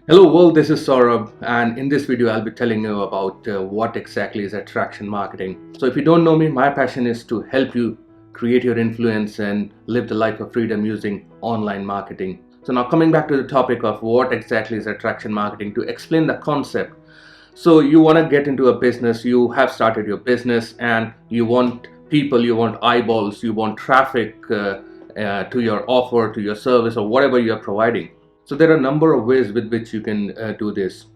Hello world, this is Saurabh, and in this video I'll be telling you about what exactly is attraction marketing. So if you don't know me, my passion is to help you create your influence and live the life of freedom using online marketing. So now coming back to the topic of what exactly is attraction marketing, to explain the concept. So you want to get into a business, you have started your business and you want people, you want eyeballs, you want traffic to your offer, to your service or whatever you are providing. So there are a number of ways with which you can do this,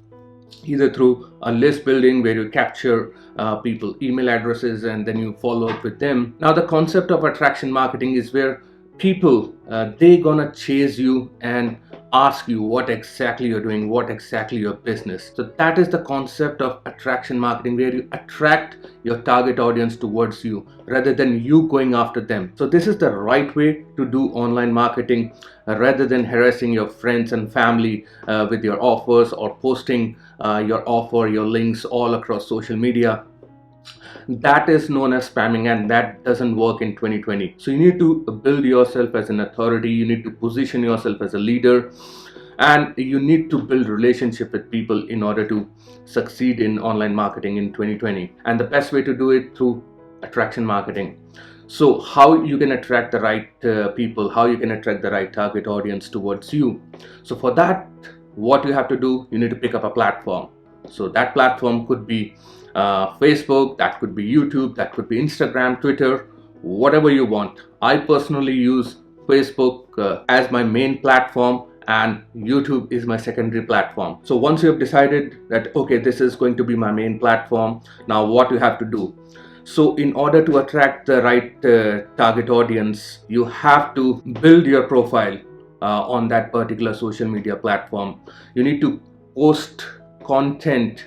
either through a list building where you capture people email addresses and then you follow up with them. Now the concept of attraction marketing is where people they gonna chase you and ask you what exactly you're doing, what exactly your business. So that is the concept of attraction marketing, where you attract your target audience towards you rather than you going after them. So this is the right way to do online marketing, rather than harassing your friends and family with your offers or posting your offer, your links all across social media. That is known as spamming, and that doesn't work in 2020. So you need to build yourself as an authority, you need to position yourself as a leader, and you need to build relationship with people in order to succeed in online marketing in 2020. And the best way to do it through attraction marketing. So how you can attract the right people, how you can attract the right target audience towards you. So for that, what you have to do, you need to pick up a platform. So that platform could be Facebook, that could be YouTube, that could be Instagram, Twitter, whatever you want. I personally use Facebook as my main platform, and YouTube is my secondary platform. So once you have decided that, okay, this is going to be my main platform, now what you have to do? So in order to attract the right target audience, you have to build your profile on that particular social media platform. You need to post content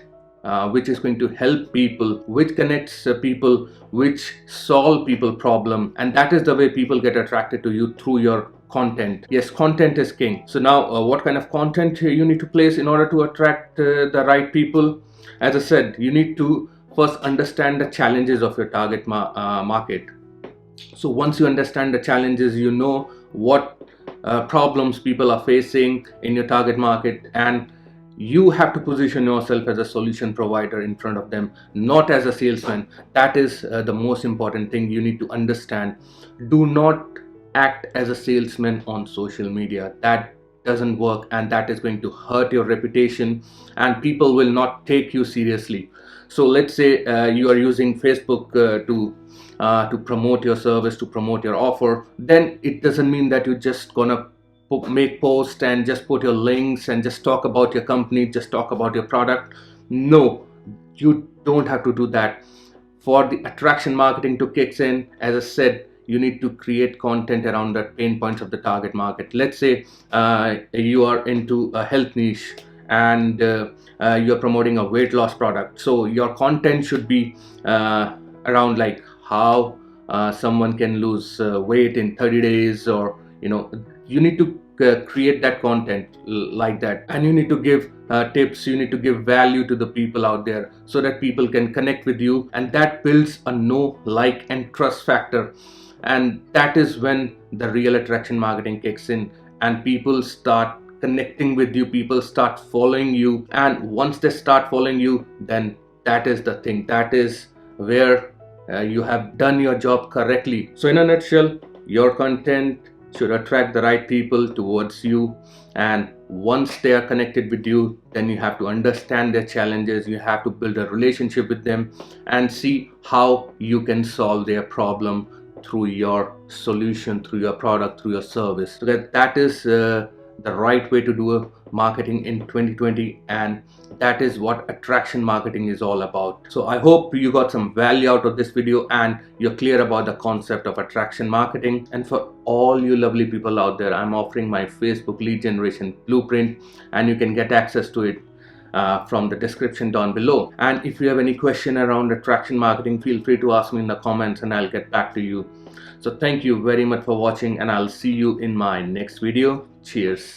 which is going to help people, which connects people, which solve people problem, and that is the way people get attracted to you, through your content. Yes, content is king. So now what kind of content you need to place in order to attract the right people? As I said, you need to first understand the challenges of your target market. So once you understand the challenges, you know what problems people are facing in your target market, and you have to position yourself as a solution provider in front of them, not as a salesman. That is the most important thing you need to understand. Do not act as a salesman on social media. That doesn't work, and that is going to hurt your reputation, and people will not take you seriously. So let's say you are using Facebook to promote your service, to promote your offer. Then it doesn't mean that you're just gonna make posts and just put your links and just talk about your company, just talk about your product. No, you don't have to do that. For the attraction marketing to kick in, as I said, you need to create content around the pain points of the target market. Let's say you are into a health niche, and you're promoting a weight loss product. So your content should be around like how someone can lose weight in 30 days, or you need to create that content like that, and you need to give tips, you need to give value to the people out there so that people can connect with you, and that builds a know, like and trust factor. And that is when the real attraction marketing kicks in, and people start connecting with you, people start following you, and once they start following you, then that is the thing, that is where you have done your job correctly. So in a nutshell, your content should attract the right people towards you, and once they are connected with you, then you have to understand their challenges, you have to build a relationship with them and see how you can solve their problem through your solution, through your product, through your service. So that is the right way to do a marketing in 2020, and that is what attraction marketing is all about. So I hope you got some value out of this video and you're clear about the concept of attraction marketing. And for all you lovely people out there, I'm offering my Facebook lead generation blueprint, and you can get access to it from the description down below. And if you have any question around attraction marketing, feel free to ask me in the comments and I'll get back to you. So thank you very much for watching, and I'll see you in my next video. Cheers.